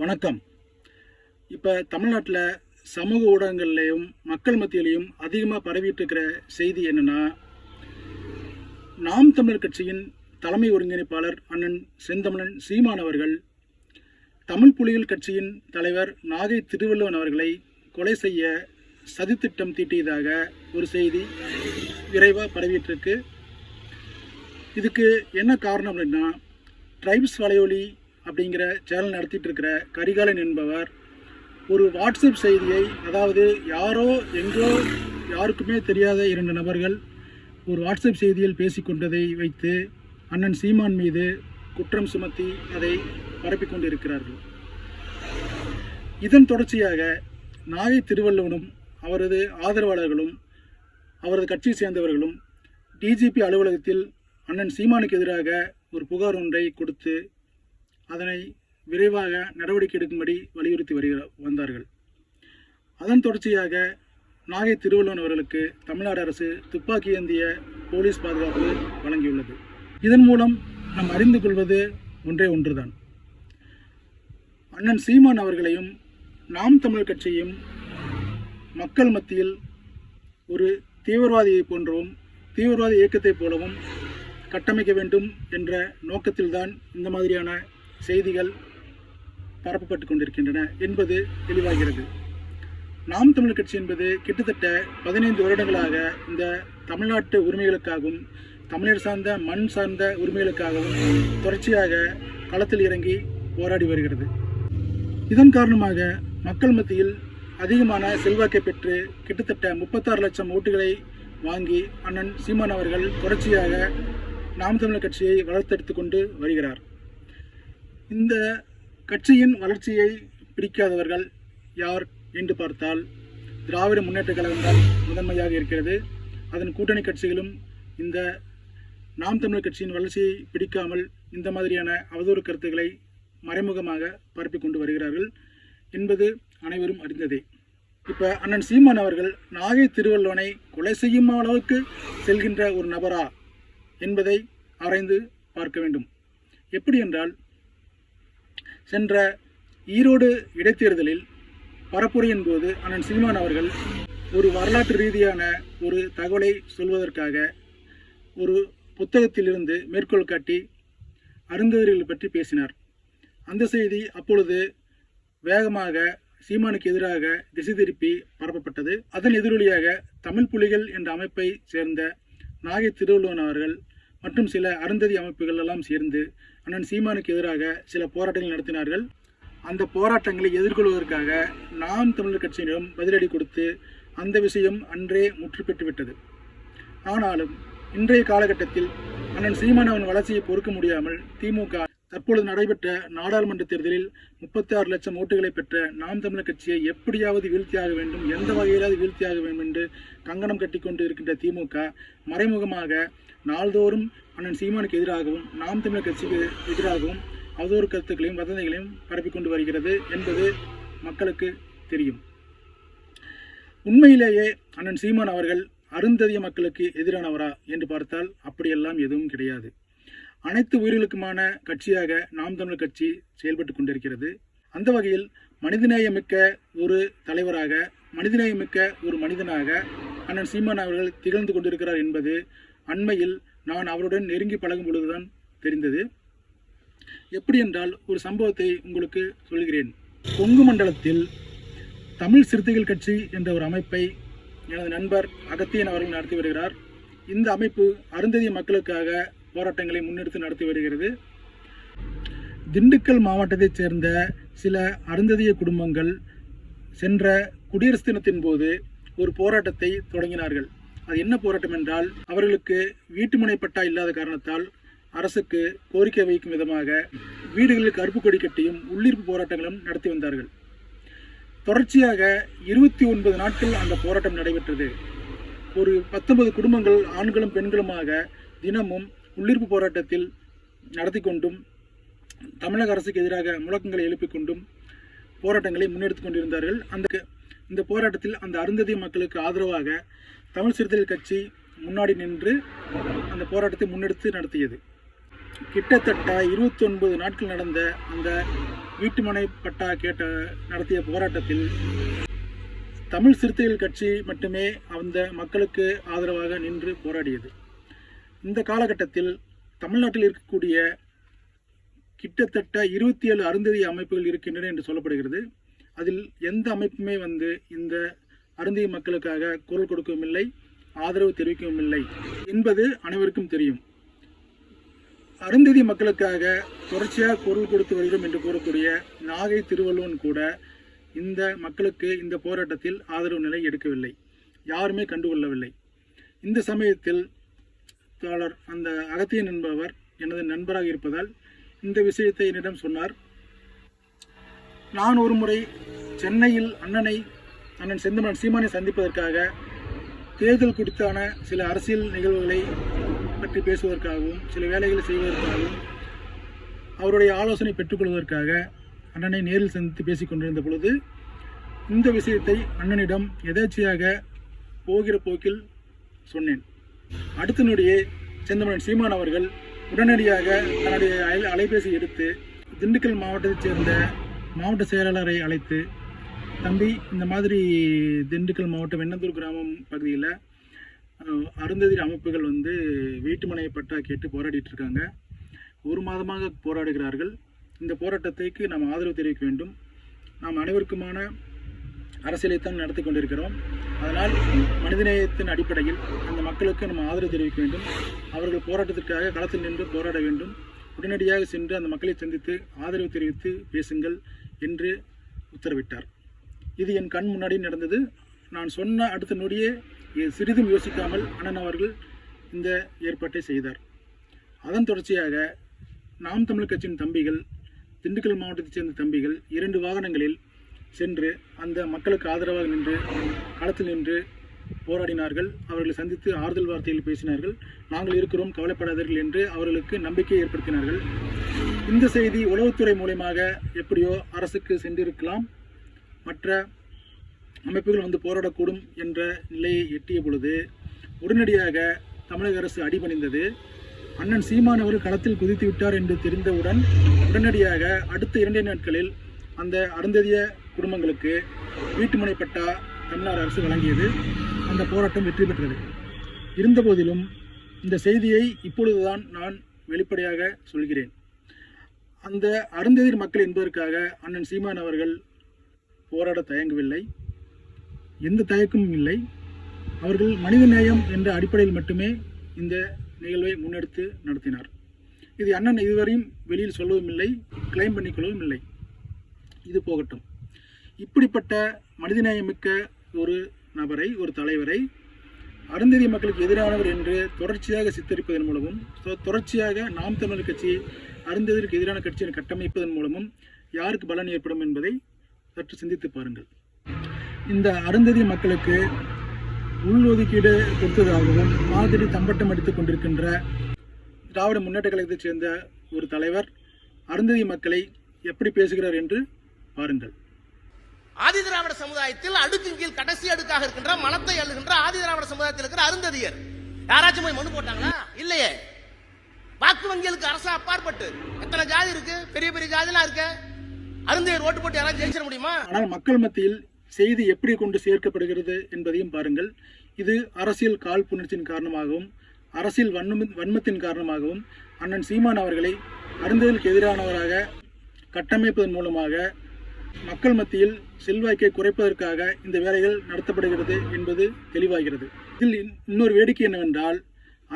வணக்கம். இப்போ தமிழ்நாட்டில் சமூக ஊடகங்கள்லேயும் மக்கள் மத்தியிலையும் அதிகமாக பரவிட்டு இருக்கிற செய்தி என்னென்னா, நாம் தமிழர் கட்சியின் தலைமை ஒருங்கிணைப்பாளர் அண்ணன் செந்தமிழன் சீமான் அவர்கள் தமிழ் புலிகள் கட்சியின் தலைவர் நாகை திருவள்ளுவன் அவர்களை கொலை செய்ய சதித்திட்டம் தீட்டியதாக ஒரு செய்தி விரைவாக பரவிட்டுருக்கு. இதுக்கு என்ன காரணம் அப்படின்னா, ட்ரைப்ஸ் வலையொலி அப்படிங்கிற சேனல் நடத்திட்டு இருக்கிற கரிகாலன் என்பவர் ஒரு வாட்ஸ்அப் செய்தியை, அதாவது யாரோ எங்கோ யாருக்குமே தெரியாத 2 நபர்கள் ஒரு வாட்ஸ்அப் செய்தியில் பேசிக்கொண்டதை வைத்து அண்ணன் சீமான் மீது குற்றம் சுமத்தி அதை பரப்பிக் கொண்டிருக்கிறார்கள். இதன் தொடர்ச்சியாக நாகை திருவள்ளுவனும் அவரது ஆதரவாளர்களும் அவரது கட்சியை சேர்ந்தவர்களும் டிஜிபி அலுவலகத்தில் அண்ணன் சீமானுக்கு எதிராக ஒரு புகார் ஒன்றை கொடுத்து அதனை விரைவாக நடவடிக்கை எடுக்கும்படி வலியுறுத்தி வந்தார்கள். அதன் தொடர்ச்சியாக நாகை திருவள்ளுவன் அவர்களுக்கு தமிழ்நாடு அரசு துப்பாக்கி ஏந்திய போலீஸ் பாதுகாப்பு வழங்கியுள்ளது. இதன் மூலம் நாம் அறிந்து கொள்வது ஒன்றுதான். அண்ணன் சீமான் அவர்களையும் நாம் தமிழர் கட்சியும் மக்கள் மத்தியில் ஒரு தீவிரவாதியை போன்றவும் தீவிரவாத இயக்கத்தை போலவும் கட்டமைக்க வேண்டும் என்ற நோக்கத்தில்தான் இந்த மாதிரியான செய்திகள் பரப்பப்பட்டு கொண்டிருக்கின்றன என்பது தெளிவாகிறது. நாம் தமிழர் கட்சி என்பது கிட்டத்தட்ட 15 வருடங்களாக இந்த தமிழ்நாட்டு உரிமைகளுக்காகவும் தமிழர் சார்ந்த மண் சார்ந்த உரிமைகளுக்காகவும் தொடர்ச்சியாக களத்தில் இறங்கி போராடி வருகிறது. இதன் காரணமாக மக்கள் மத்தியில் அதிகமான செல்வாக்கை பெற்று கிட்டத்தட்ட 36 லட்சம் ஓட்டுகளை வாங்கி அண்ணன் சீமான் அவர்கள் தொடர்ச்சியாக நாம் தமிழர் கட்சியை வளர்த்தெடுத்து கொண்டு வருகிறார். இந்த கட்சியின் வளர்ச்சியை பிடிக்காதவர்கள் யார் என்று பார்த்தால் திராவிட முன்னேற்ற கழகம்தான் முதன்மையாக இருக்கிறது. அதன் கூட்டணி கட்சிகளும் இந்த நாம் தமிழர் கட்சியின் வளர்ச்சியை பிடிக்காமல் இந்த மாதிரியான அவதூறு கருத்துக்களை மறைமுகமாக பரப்பிக் கொண்டு வருகிறார்கள் என்பது அனைவரும் அறிந்ததே. இப்போ அண்ணன் சீமான் அவர்கள் நாகை திருவள்ளுவனை கொலை செய்யும் அளவுக்கு செல்கின்ற ஒரு நபரா என்பதை ஆராய்ந்து பார்க்க வேண்டும். எப்படி என்றால், சென்ற ஈரோடு இடைத்தேர்தலில் பரப்புரையின் போது அண்ணன் சீமான் அவர்கள் ஒரு வரலாற்று ரீதியான ஒரு தகவலை சொல்வதற்காக ஒரு புத்தகத்திலிருந்து மேற்கோள் காட்டி அருந்ததியர்கள் பற்றி பேசினார். அந்த செய்தி அப்பொழுது வேகமாக சீமானுக்கு எதிராக திசை திருப்பி பரப்பப்பட்டது. அதன் எதிரொலியாக தமிழ் புலிகள் என்ற அமைப்பை சேர்ந்த நாகை திருவள்ளுவன் அவர்கள் மற்றும் சில அருந்ததி அமைப்புகள் எல்லாம் சேர்ந்து அண்ணன் சீமானுக்கு எதிராக சில போராட்டங்கள் நடத்தினார்கள். அந்த போராட்டங்களை எதிர்கொள்வதற்காக நாம் தமிழர் கட்சியினரும் பதிலடி கொடுத்து அந்த விஷயம் அன்றே முற்று பெற்றுவிட்டது. ஆனாலும் இன்றைய காலகட்டத்தில் அண்ணன் சீமான் அவன் வளர்ச்சியை பொறுக்க முடியாமல் திமுக தற்பொழுது நடைபெற்ற நாடாளுமன்ற தேர்தலில் 36 லட்சம் ஓட்டுகளை பெற்ற நாம் தமிழர் கட்சியை எப்படியாவது வீழ்த்தியாக வேண்டும், எந்த வகையிலாவது வீழ்த்தியாக வேண்டும் என்று கங்கணம் கட்டிக்கொண்டு இருக்கின்ற திமுக மறைமுகமாக நாள்தோறும் அண்ணன் சீமானுக்கு எதிராகவும் நாம் தமிழர் கட்சிக்கு எதிராகவும் அவதூறு கருத்துக்களையும் வதந்திகளையும் பரப்பிக்கொண்டு வருகிறது என்பது மக்களுக்கு தெரியும். உண்மையிலேயே அண்ணன் சீமான் அவர்கள் அருந்ததிய மக்களுக்கு எதிரானவரா என்று பார்த்தால் அப்படியெல்லாம் எதுவும் கிடையாது. அனைத்து உயிர்களுக்குமான கட்சியாக நாம் தமிழர் கட்சி செயல்பட்டு கொண்டிருக்கிறது. அந்த வகையில் மனிதநேயமிக்க ஒரு தலைவராக, மனிதநேயமிக்க ஒரு மனிதனாக அண்ணன் சீமான் அவர்கள் திகழ்ந்து கொண்டிருக்கிறார் என்பது அண்மையில் நான் அவருடன் நெருங்கி பழகும் பொழுதுதான் தெரிந்தது. எப்படி என்றால், ஒரு சம்பவத்தை உங்களுக்கு சொல்கிறேன். கொங்கு மண்டலத்தில் தமிழ் சிறுத்தைகள் கட்சி என்ற ஒரு அமைப்பை எனது நண்பர் அகத்தியன் அவர்கள் நடத்தி வருகிறார். இந்த அமைப்பு அருந்ததிய மக்களுக்காக போராட்டங்களை முன்னெடுத்து நடத்தி வருகிறது. திண்டுக்கல் மாவட்டத்தைச் சேர்ந்த சில அருந்ததிய குடும்பங்கள் சென்ற குடியரசு தினத்தின் போது ஒரு போராட்டத்தை தொடங்கினார்கள். அது என்ன போராட்டம் என்றால், அவர்களுக்கு வீட்டுமனை பட்டா இல்லாத காரணத்தால் அரசுக்கு கோரிக்கை வைக்கும் விதமாக வீடுகளில் கருப்பு கொடி கட்டியும் உள்ளிருப்பு போராட்டங்களும் நடத்தி வந்தார்கள். தொடர்ச்சியாக 29 நாட்கள் அந்த போராட்டம் நடைபெற்றது. ஒரு 19 குடும்பங்கள் ஆண்களும் பெண்களுமாக தினமும் உள்ளிருப்பு போராட்டத்தில் நடத்தி கொண்டும் தமிழக அரசுக்கு எதிராக முழக்கங்களை எழுப்பிக் கொண்டும் போராட்டங்களை முன்னெடுத்து கொண்டிருந்தார்கள். இந்த போராட்டத்தில் அந்த அருந்ததிய மக்களுக்கு ஆதரவாக தமிழ் சிறுத்தைகள் கட்சி முன்னாடி நின்று அந்த போராட்டத்தை முன்னெடுத்து நடத்தியது. கிட்டத்தட்ட 29 நாட்கள் நடந்த அந்த வீட்டுமனை பட்டா நடத்திய போராட்டத்தில் தமிழ் சிறுத்தைகள் கட்சி மட்டுமே அந்த மக்களுக்கு ஆதரவாக நின்று போராடியது. இந்த காலகட்டத்தில் தமிழ்நாட்டில் இருக்கக்கூடிய கிட்டத்தட்ட 27 அருந்ததி அமைப்புகள் இருக்கின்றன என்று சொல்லப்படுகிறது. அதில் எந்த அமைப்புமே இந்த அருந்ததி மக்களுக்காக குரல் கொடுக்கவும் இல்லை, ஆதரவு தெரிவிக்கவும் இல்லை என்பது அனைவருக்கும் தெரியும். அருந்ததி மக்களுக்காக தொடர்ச்சியாக குரல் கொடுத்து வருகிறோம் என்று கூறக்கூடிய நாகை திருவள்ளுவன் கூட இந்த மக்களுக்கு இந்த போராட்டத்தில் ஆதரவு நிலை எடுக்கவில்லை, யாருமே கண்டுகொள்ளவில்லை. இந்த சமயத்தில் தோழர் அந்த அகத்தியன் என்பவர் எனது நண்பராக இருப்பதால் இந்த விஷயத்தை என்னிடம் சொன்னார். நான் ஒரு முறை சென்னையில் அண்ணன் செந்தமிழன் சீமானை சந்திப்பதற்காக தேர்தல் குறித்தான சில அரசியல் நிகழ்வுகளை பற்றி பேசுவதற்காகவும் சில வேலைகளை செய்வதற்காகவும் அவருடைய ஆலோசனை பெற்றுக்கொள்வதற்காக அண்ணனை நேரில் சந்தித்து பேசிக் கொண்டிருந்த பொழுது இந்த விஷயத்தை அண்ணனிடம் எதேச்சையாக போகிற போக்கில் சொன்னேன். அடுத்த நொடியே செந்தமிழன் சீமான் அவர்கள் உடனடியாக தன்னுடைய அலைபேசி எடுத்து திண்டுக்கல் மாவட்டத்தைச் சேர்ந்த மாவட்ட செயலாளரை அழைத்து, தம்பி, இந்த மாதிரி திண்டுக்கல் மாவட்டம் வெண்ணந்தூர் கிராமம் பகுதியில் அருந்ததி அமைப்புகள் வீட்டுமனை பட்டா கேட்டு போராடிட்டு இருக்காங்க. 1 மாதமாக போராடுகிறார்கள். இந்த போராட்டத்திற்கு நாம் ஆதரவு தெரிவிக்க வேண்டும். நாம் அனைவருக்குமான அரசியலைத்தான் நடத்தி கொண்டிருக்கிறோம். அதனால் மனிதநேயத்தின் அடிப்படையில் அந்த மக்களுக்கு நம்ம ஆதரவு தெரிவிக்க வேண்டும். அவர்கள் போராட்டத்திற்காக களத்தில் நின்று போராட வேண்டும். உடனடியாக சென்று அந்த மக்களை சந்தித்து ஆதரவு தெரிவித்து பேசுங்கள் என்று உத்தரவிட்டார். இது என் கண் முன்னாடி நடந்தது. நான் சொன்ன அடுத்த நொடியே சிறிதும் யோசிக்காமல் அண்ணன் அவர்கள் இந்த ஏற்பாட்டை செய்தார். அதன் தொடர்ச்சியாக நாம் தமிழ் கட்சியின் தம்பிகள், திண்டுக்கல் மாவட்டத்தைச் சேர்ந்த தம்பிகள் 2 வாகனங்களில் சென்று அந்த மக்களுக்கு ஆதரவாக நின்று களத்தில் நின்று போராடினார்கள். அவர்களை சந்தித்து ஆறுதல் வார்த்தையில் பேசினார்கள். நாங்கள் இருக்கிறோம், கவலைப்படாதீர்கள் என்று அவர்களுக்கு நம்பிக்கை ஏற்படுத்தினார்கள். இந்த செய்தி உளவுத்துறை மூலமாக எப்படியோ அரசுக்கு சென்றிருக்கலாம், மற்ற அமைப்புகள் போராடக்கூடும் என்ற நிலையை எட்டிய பொழுது உடனடியாக தமிழக அரசு அடிபணிந்தது. அண்ணன் சீமான் அவர்கள் களத்தில் குதித்து விட்டார் என்று தெரிந்தவுடன் உடனடியாக அடுத்த 2 நாட்களில் அந்த அருந்ததிய குடும்பங்களுக்கு வீட்டுமனை பட்டா தமிழ்நாடு அரசு வழங்கியது. அந்த போராட்டம் வெற்றி பெற்றது. இருந்தபோதிலும் இந்த செய்தியை இப்பொழுதுதான் நான் வெளிப்படையாக சொல்கிறேன். அந்த அருந்ததி மக்கள் என்பதற்காக அண்ணன் சீமான் அவர்கள் போராட தயங்கவில்லை, எந்த தயக்கமும் இல்லை. அவர்கள் மனிதநேயம் என்ற அடிப்படையில் மட்டுமே இந்த நிகழ்வை முன்னெடுத்து நடத்தினார். இது அண்ணன் இதுவரையும் வெளியில் சொல்லவும் இல்லை, கிளைம் பண்ணிக்கொள்ளவும் இல்லை. இது போகட்டும். இப்படிப்பட்ட மனிதநேயமிக்க ஒரு நபரை, ஒரு தலைவரை அருந்ததி மக்களுக்கு எதிரானவர் என்று தொடர்ச்சியாக சித்தரிப்பதன் மூலமும், தொடர்ச்சியாக நாம் தமிழர் கட்சி அருந்ததிற்கு எதிரான கட்சியை கட்டமைப்பதன் மூலமும் யாருக்கு பலன் ஏற்படும் என்பதை சற்று சிந்தித்து பாருங்கள். இந்த அருந்ததி மக்களுக்கு உள்ஒதுக்கீடு கொடுத்ததாகவும் மாதிரி தம்பட்டம் அடித்துக் கொண்டிருக்கின்ற திராவிட முன்னேற்ற கழகத்தைச் சேர்ந்த ஒரு தலைவர் அருந்ததி மக்களை எப்படி பேசுகிறார் என்று பாருங்கள். ஆதி திராவிட சமுதாயத்தில் அடுக்கின் கீழ் கடைசி அடுக்காக இருக்கின்ற மனத்தை அள்ளுகின்ற ஆதி திராவிட சமுதாயத்தில் இருக்கிற அருந்ததியர் யாராச்சும் போய் மனு போட்டாங்களா? இல்லையே. வாக்கு வங்கிகளுக்கு அரசு அப்பாற்பட்டு எத்தனை ஜாதி இருக்கு, பெரிய பெரிய ஜாதிலாம் இருக்கு. அருந்ததியர் ஓட்டு போட்டு யாராவது ஜெயிச்சிட முடியுமா? ஆனால் மக்கள் மத்தியில் செய்தி எப்படி கொண்டு சேர்க்கப்படுகிறது என்பதையும் பாருங்கள். இது அரசியல் காழ்ப்புணர்ச்சியின் காரணமாகவும் அரசியல் வன்மத்தின் காரணமாகவும் அண்ணன் சீமான் அவர்களை அருந்ததிக்கு எதிரானவராக கட்டமைப்பதன் மூலமாக மக்கள் மத்தியில் செல்வாக்கை குறைப்பதற்காக இந்த வேலைகள் நடத்தப்படுகிறது என்பது தெளிவாகிறது. இதில் இன்னொரு வேடிக்கை என்னவென்றால்,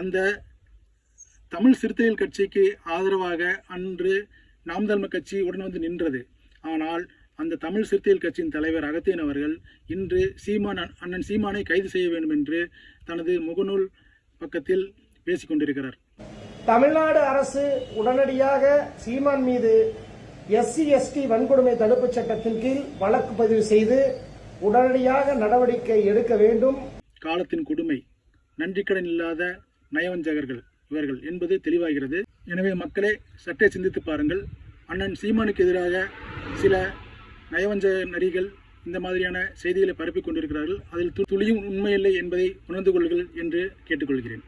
அந்த தமிழ் சிறுத்தைகள் கட்சிக்கு ஆதரவாக அன்று நாம் தமிழர் கட்சி உடன் நின்றது. ஆனால் அந்த தமிழ் சிறுத்தைகள் கட்சியின் தலைவர் அகத்தியன் அவர்கள் இன்று அண்ணன் சீமானை கைது செய்ய வேண்டும் என்று தனது முகநூல் பக்கத்தில் பேசிக் கொண்டிருக்கிறார். தமிழ்நாடு அரசு உடனடியாக சீமான் மீது SC/ST வன்கொடுமை தடுப்பு சட்டத்தின் கீழ் வழக்கு பதிவு செய்து உடனடியாக நடவடிக்கை எடுக்க வேண்டும். காலத்தின் கொடுமை, நன்றிக்கடன் இல்லாத நயவஞ்சகர்கள் இவர்கள் என்பது தெளிவாகிறது. எனவே மக்களே, சற்றே சிந்தித்து பாருங்கள். அண்ணன் சீமானுக்கு எதிராக சில நயவஞ்சக நரிகள் இந்த மாதிரியான செய்திகளை பரப்பிக் கொண்டிருக்கிறார்கள். அதில் துளியும் உண்மையில்லை என்பதை உணர்ந்து கொள்ளுங்கள் என்று கேட்டுக்கொள்கிறேன்.